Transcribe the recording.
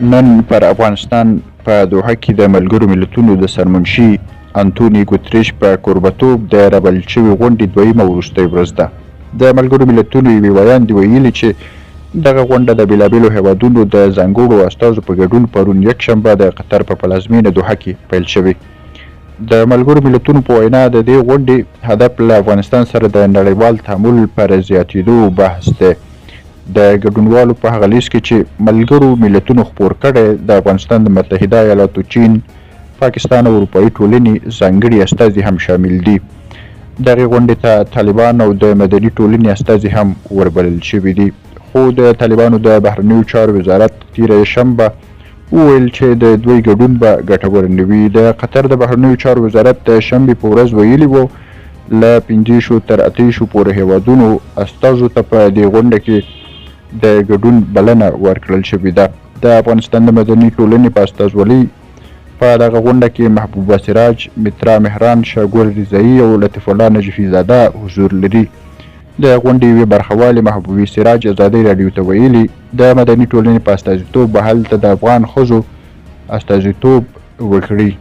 نن پر افغانستان په دوحه کې د ملګرو ملتونو د سرمنشي انټوني ګوتریش په کوربتوب د رابل شوې غونډې دویمه وروستۍ ورځ ده. د ملګرو ملتونو یوې ویاندې ویلي چې دغه غونډه د بېلابېلو هیوادونو د ځانګړو استازو په ګډون پرون یکشنبه د قطر په پلازمینه دوحه کې پیل شوې. د ملګرو ملتونو په وینا د دې غونډې هدف له افغانستان سره د نړیوال تعامل پر زیاتېدو بحث دی. د ګډونوالو په هغه لیست کې چې ملګرو ملتونو خپور کړی د افغانستان د متحده ایالاتو، چین، پاکستان او اروپایي ټولنې ځانګړي استازي هم شامل دي. دغې غونډې ته طالبان او د مدني ټولنې استازي هم وربلل شوي دي، خو د طالبانو د بهرنیو چارو وزارت تېره شنبه وویل چې د دوی ګډون به ګټور نه وي. د قطر د بهرنیو چارو وزارت د شنبې په ورځ ویلي وو له 5 تر 8 پورې هیوادونو استازو ته په دې غونډه کې د ګډون بلنه ورکړل شوې ده. د افغانستان د مدني ټولنې په استازولۍ په دغه غونډه کې محبوبه سراج، مترا مهران، شاګل رضایي او لطیف الله نجفي زاده حضور لري. د غونډې یوې برخوالې محبوبې سراج ازادي راډیو ته ویلي د مدني ټولنې په استازیتوب به هلته د افغان ښځو استازیتوب وکړي.